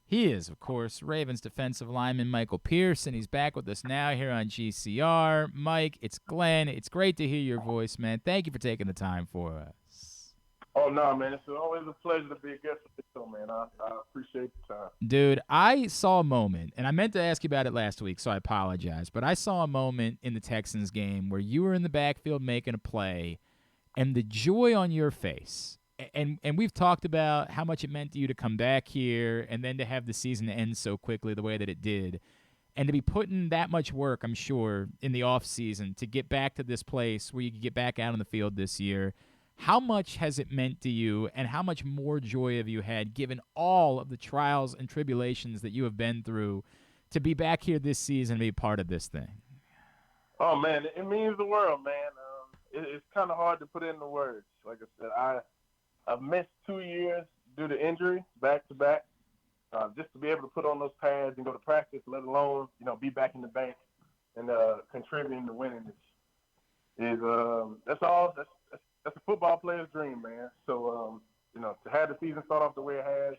He is, of course, Ravens defensive lineman Michael Pierce, and he's back with us now here on GCR. Mike, it's Glenn. It's great to hear your voice, man. Thank you for taking the time for us. Oh no, man! It's always a pleasure to be a guest with this show, man. I appreciate the time. Dude, I saw a moment, and I meant to ask you about it last week, so I apologize, but I saw a moment in the Texans game where you were in the backfield making a play, and the joy on your face. And we've talked about how much it meant to you to come back here and then to have the season end so quickly the way that it did. And to be putting that much work, I'm sure, in the offseason to get back to this place where you can get back out on the field this year. How much has it meant to you, and how much more joy have you had given all of the trials and tribulations that you have been through to be back here this season and be part of this thing? Oh man, it means the world, man. It's kind of hard to put into words. Like I said, I've missed 2 years due to injury, back to back. Just to be able to put on those pads and go to practice, let alone be back in the bank and contributing to winning is that's all. That's a football player's dream, man. So to have the season start off the way it has,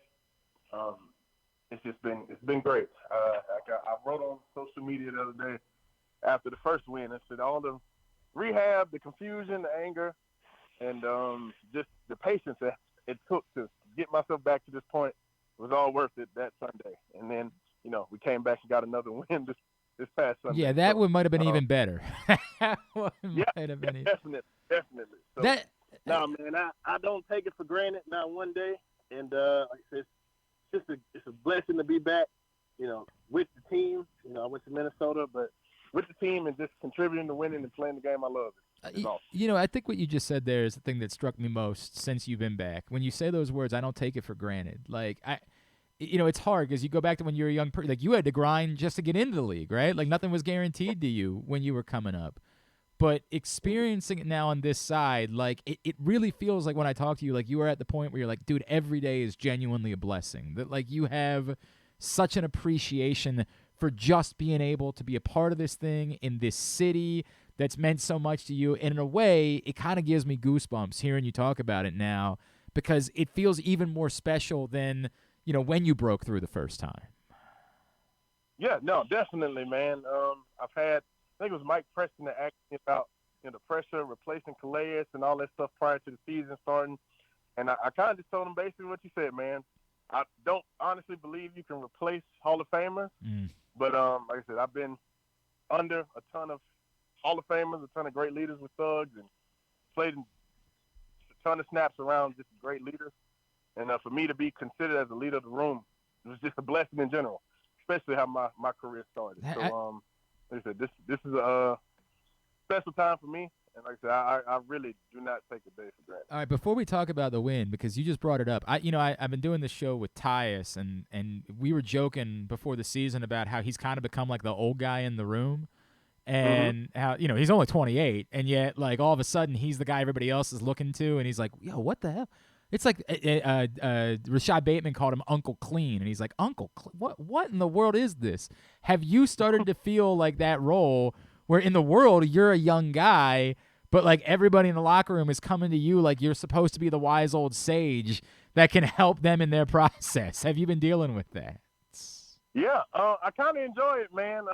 it's been great. I wrote on social media the other day after the first win. I said all the rehab, the confusion, the anger, and just the patience that it took to get myself back to this point was all worth it that Sunday. And then, we came back and got another win this past Sunday. Yeah, that one might have been even better. Definitely. So, man, I don't take it for granted not one day. And like I said, it's a blessing to be back, with the team. I went to Minnesota, but with the team and just contributing to winning and playing the game I love. Awesome. I think what you just said there is the thing that struck me most since you've been back. When you say those words, I don't take it for granted. Like, it's hard because you go back to when you were a young person. Like, you had to grind just to get into the league, right? Like, nothing was guaranteed to you when you were coming up. But experiencing it now on this side, like, it really feels like when I talk to you, like, you are at the point where you're like, dude, every day is genuinely a blessing. That, like, you have such an appreciation for just being able to be a part of this thing in this city that's meant so much to you. And in a way, it kind of gives me goosebumps hearing you talk about it now because it feels even more special than, when you broke through the first time. Yeah, no, definitely, man. I think it was Mike Preston that asked me about the pressure, replacing Calais and all that stuff prior to the season starting. And I kind of just told him basically what you said, man. I don't honestly believe you can replace Hall of Famers. But like I said, I've been under a ton of Hall of Famers, a ton of great leaders with thugs, and played a ton of snaps around just great leaders. And for me to be considered as a leader of the room, it was just a blessing in general, especially how my career started. So, like I said, this is a special time for me. And like I said, I really do not take the day for granted. All right, before we talk about the win, because you just brought it up, I've been doing this show with Tyus, and we were joking before the season about how he's kind of become like the old guy in the room. And how, he's only 28, and yet, like, all of a sudden, he's the guy everybody else is looking to, and he's like, yo, what the hell? It's like Rashad Bateman called him Uncle Clean, and he's like, Uncle Clean? What in the world is this? Have you started to feel like that role where in the world you're a young guy, but, like, everybody in the locker room is coming to you like you're supposed to be the wise old sage that can help them in their process? Have you been dealing with that? Yeah, I kind of enjoy it, man.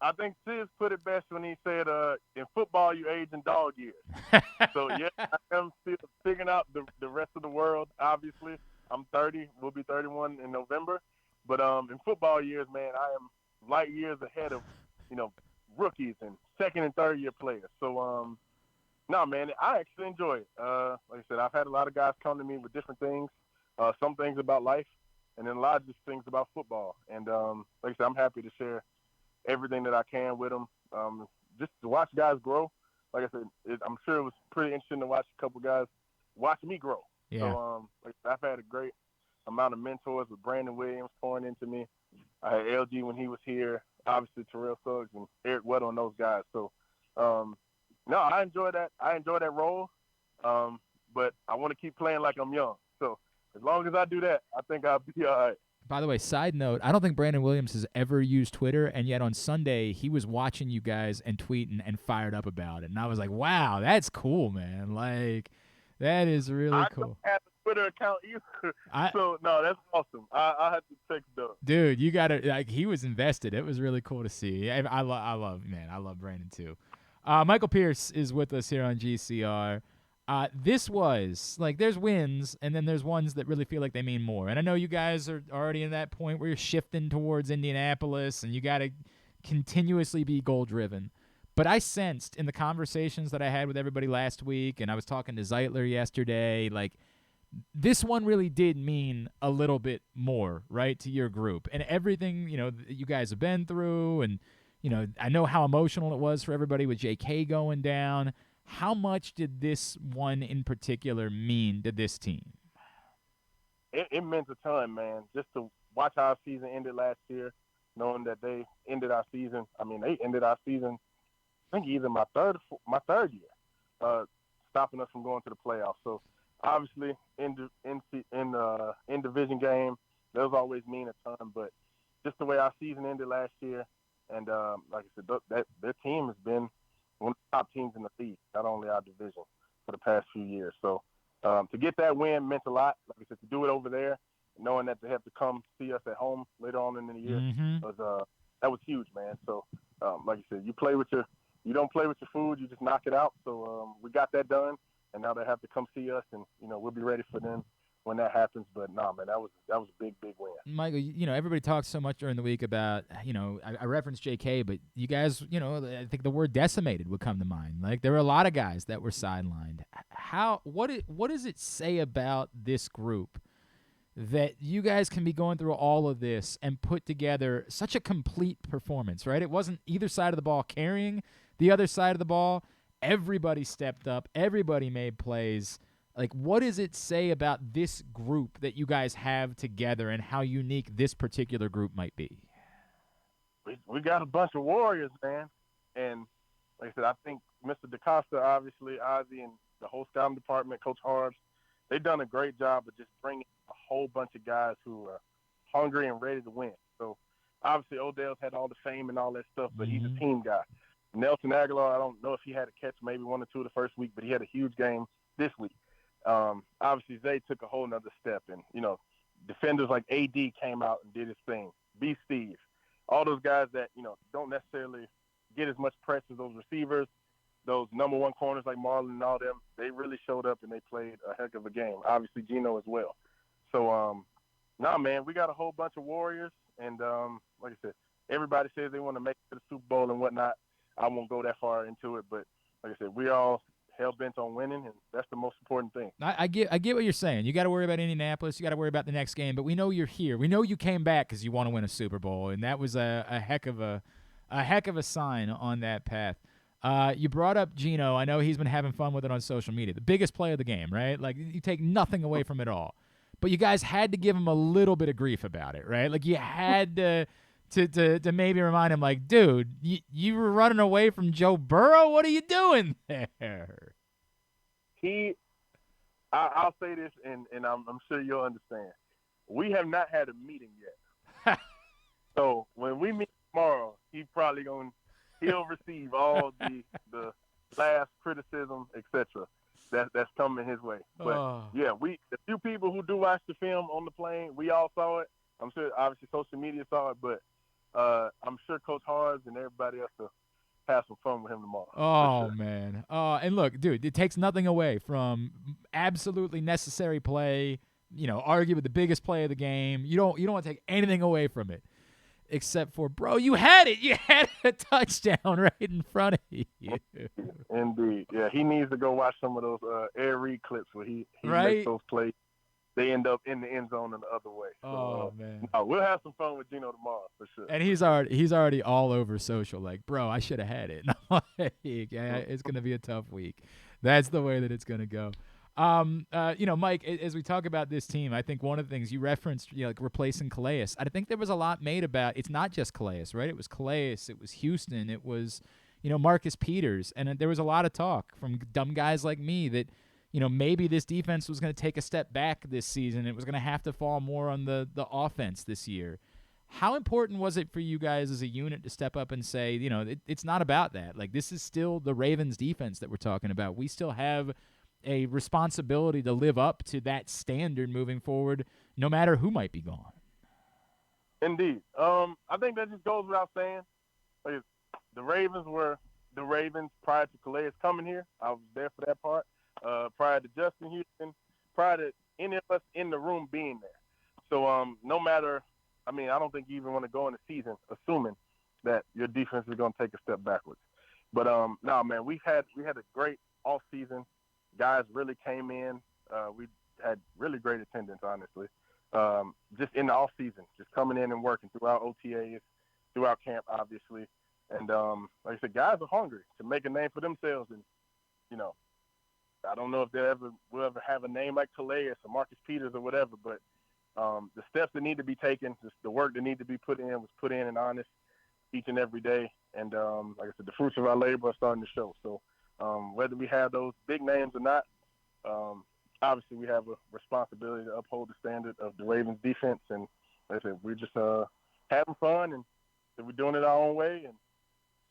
I think Sis put it best when he said, in football, you age in dog years. So, yeah, I am still figuring out the rest of the world, obviously. I'm 30. We'll be 31 in November. But in football years, man, I am light years ahead of, rookies and second and third year players. So, no, man, I actually enjoy it. Like I said, I've had a lot of guys come to me with different things, some things about life, and then a lot of just things about football. And like I said, I'm happy to share everything that I can with them, just to watch guys grow. Like I said, I'm sure it was pretty interesting to watch a couple guys watch me grow. Yeah. So I've had a great amount of mentors with Brandon Williams pouring into me. I had LG when he was here, obviously Terrell Suggs and Eric Weddle and those guys. So, no, I enjoy that. I enjoy that role, but I want to keep playing like I'm young. So as long as I do that, I think I'll be all right. By the way, side note, I don't think Brandon Williams has ever used Twitter, and yet on Sunday he was watching you guys and tweeting and fired up about it. And I was like, wow, that's cool, man. Like, that is really cool. Twitter account either. I So no, that's awesome. I had to text Doug. Dude, you got to like he was invested. It was really cool to see. I love Brandon too. Michael Pierce is with us here on GCR. This was like there's wins and then there's ones that really feel like they mean more. And I know you guys are already in that point where you're shifting towards Indianapolis and you got to continuously be goal driven. But I sensed in the conversations that I had with everybody last week, and I was talking to Zeitler yesterday, like this one really did mean a little bit more, right, to your group and everything, you guys have been through. And, I know how emotional it was for everybody with JK going down. How much did this one in particular mean to this team? It meant a ton, man. Just to watch how our season ended last year, knowing that they ended our season. I mean, they ended our season, I think either my third year, stopping us from going to the playoffs. So, obviously, in division game, those always mean a ton. But just the way our season ended last year, and like I said, their team has been one of the top teams in the league, not only our division, for the past few years. So to get that win meant a lot. Like I said, to do it over there, knowing that they have to come see us at home later on in the year, that was huge, man. So like I said, you don't play with your food, you just knock it out. So we got that done. And now they have to come see us, and we'll be ready for them when that happens. But no, man, that was a big win. Michael, everybody talks so much during the week about I referenced JK, but you guys, I think the word decimated would come to mind. Like there were a lot of guys that were sidelined. What does it say about this group that you guys can be going through all of this and put together such a complete performance? Right, it wasn't either side of the ball carrying the other side of the ball. Everybody stepped up. Everybody made plays. Like, what does it say about this group that you guys have together and how unique this particular group might be? We got a bunch of warriors, man. And like I said, I think Mr. DaCosta, obviously, Ozzy, and the whole scouting department, Coach Harbs, they've done a great job of just bringing a whole bunch of guys who are hungry and ready to win. So, obviously, Odell's had all the fame and all that stuff, but he's a team guy. Nelson Aguilar, I don't know if he had a catch maybe one or two the first week, but he had a huge game this week. Obviously, Zay took a whole nother step. And, defenders like AD came out and did his thing. B. Steve. All those guys that, don't necessarily get as much press as those receivers, those number one corners like Marlon and all them, they really showed up and they played a heck of a game. Obviously, Gino as well. So, man, we got a whole bunch of warriors. And, like I said, everybody says they want to make it to the Super Bowl and whatnot. I won't go that far into it, but like I said, we all hell-bent on winning, and that's the most important thing. I get what you're saying. You got to worry about Indianapolis. You got to worry about the next game, but we know you're here. We know you came back because you want to win a Super Bowl, and that was a heck of a sign on that path. You brought up Gino. I know he's been having fun with it on social media. The biggest play of the game, right? Like, you take nothing away from it all. But you guys had to give him a little bit of grief about it, right? Like, you had to maybe remind him, like, dude, you were running away from Joe Burrow? What are you doing there? I'll say this, and I'm sure you'll understand. We have not had a meeting yet. So when we meet tomorrow, he'll receive all the last criticism, etc. That's coming his way. But yeah, the few people who do watch the film on the plane, we all saw it. I'm sure obviously social media saw it, but I'm sure Coach Harbs and everybody else will have some fun with him tomorrow. Oh, man. And look, dude, it takes nothing away from absolutely necessary play, arguably the biggest play of the game. You don't want to take anything away from it except for, bro, you had it. You had a touchdown right in front of you. Indeed. Yeah, he needs to go watch some of those Air Reed clips where he makes those plays. They end up in the end zone in the other way. So, man. No, we'll have some fun with Gino tomorrow for sure. And he's already all over social, like, bro, I should have had it. It's going to be a tough week. That's the way that it's going to go. Mike, as we talk about this team, I think one of the things you referenced, like replacing Calais, I think there was a lot made about, it's not just Calais, right? It was Calais, it was Houston, it was, Marcus Peters. And there was a lot of talk from dumb guys like me that, maybe this defense was going to take a step back this season. It was going to have to fall more on the offense this year. How important was it for you guys as a unit to step up and say, it's not about that. Like, this is still the Ravens defense that we're talking about. We still have a responsibility to live up to that standard moving forward, no matter who might be gone. Indeed. I think that just goes without saying. Like, the Ravens were the Ravens prior to Calais coming here. I was there for that part. Prior to Justin Houston, prior to any of us in the room being there. So no matter, I mean, I don't think you even want to go in the season assuming that your defense is going to take a step backwards. But no, man, we had a great off season. Guys really came in. We had really great attendance, honestly. Just in the off season, just coming in and working throughout OTAs, throughout camp, obviously. And like I said, guys are hungry to make a name for themselves. And, you know, I don't know if will ever have a name like Calais or Marcus Peters or whatever, but the steps that need to be taken, just the work that need to be put in was put in and honest each and every day. And like I said, the fruits of our labor are starting to show. So whether we have those big names or not, obviously we have a responsibility to uphold the standard of the Ravens defense. And like I said, we're just having fun, and we're doing it our own way. And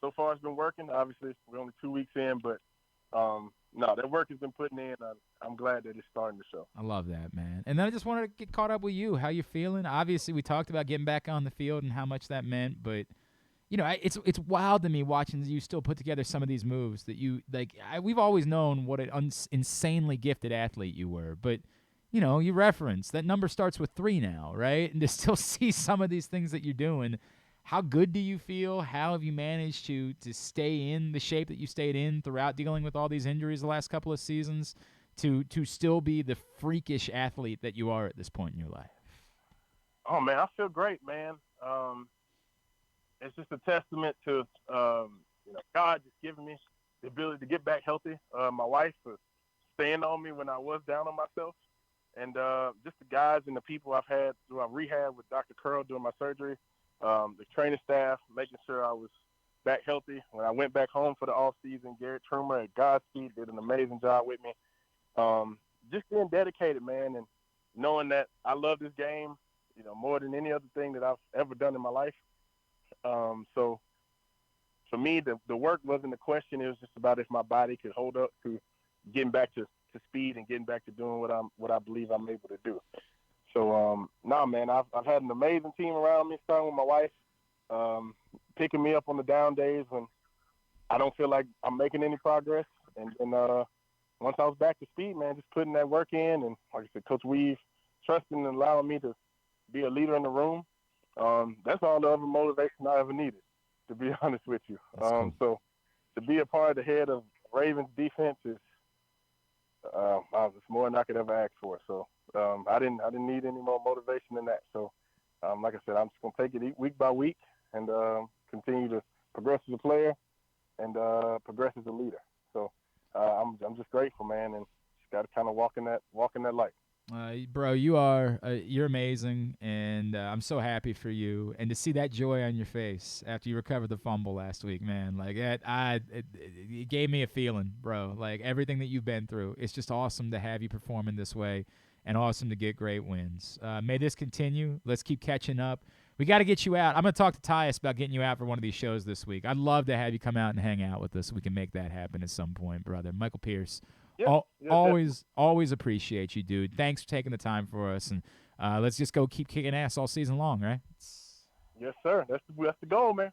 so far it's been working. Obviously we're only 2 weeks in, but no, that work has been putting in. I'm glad that it's starting to show. I love that, man. And then I just wanted to get caught up with you. How you feeling? Obviously, we talked about getting back on the field and how much that meant, but you know, it's wild to me watching you still put together some of these moves that you like. We've always known what an insanely gifted athlete you were, but you know, you reference that number starts with 3 now, right? And to still see some of these things that you're doing. How good do you feel? How have you managed to stay in the shape that you stayed in throughout dealing with all these injuries the last couple of seasons to still be the freakish athlete that you are at this point in your life? Oh, man, I feel great, man. It's just a testament to God just giving me the ability to get back healthy. My wife for staying on me when I was down on myself. And just the guys and the people I've had throughout rehab with Dr. Curl doing my surgery. The training staff, making sure I was back healthy. When I went back home for the off season, Garrett Trumer at Godspeed did an amazing job with me. Just being dedicated, man, and knowing that I love this game, you know, more than any other thing that I've ever done in my life. So for me, the work wasn't a question. It was just about if my body could hold up to getting back to speed and getting back to doing what I believe I'm able to do. So, man, I've had an amazing team around me, starting with my wife, picking me up on the down days when I don't feel like I'm making any progress. And then once I was back to speed, man, just putting that work in. And like I said, Coach Weave trusting and allowing me to be a leader in the room. That's all the other motivation I ever needed, to be honest with you. Cool. So to be a part of the head of Ravens defense is it's more than I could ever ask for. So I didn't need any more motivation than that. So like I said, I'm just gonna take it week by week and continue to progress as a player and progress as a leader. So I'm just grateful, man, and just got to kind of walk in that light. Bro, you're amazing, and I'm so happy for you. And to see that joy on your face after you recovered the fumble last week, man, like it gave me a feeling, bro. Like everything that you've been through, it's just awesome to have you performing this way, and awesome to get great wins. May this continue. Let's keep catching up. We got to get you out. I'm going to talk to Tyus about getting you out for one of these shows this week. I'd love to have you come out and hang out with us. We can make that happen at some point, brother. Michael Pierce. Always appreciate you, dude. Thanks for taking the time for us, and let's just go keep kicking ass all season long, right? Yes, sir. That's the goal, man.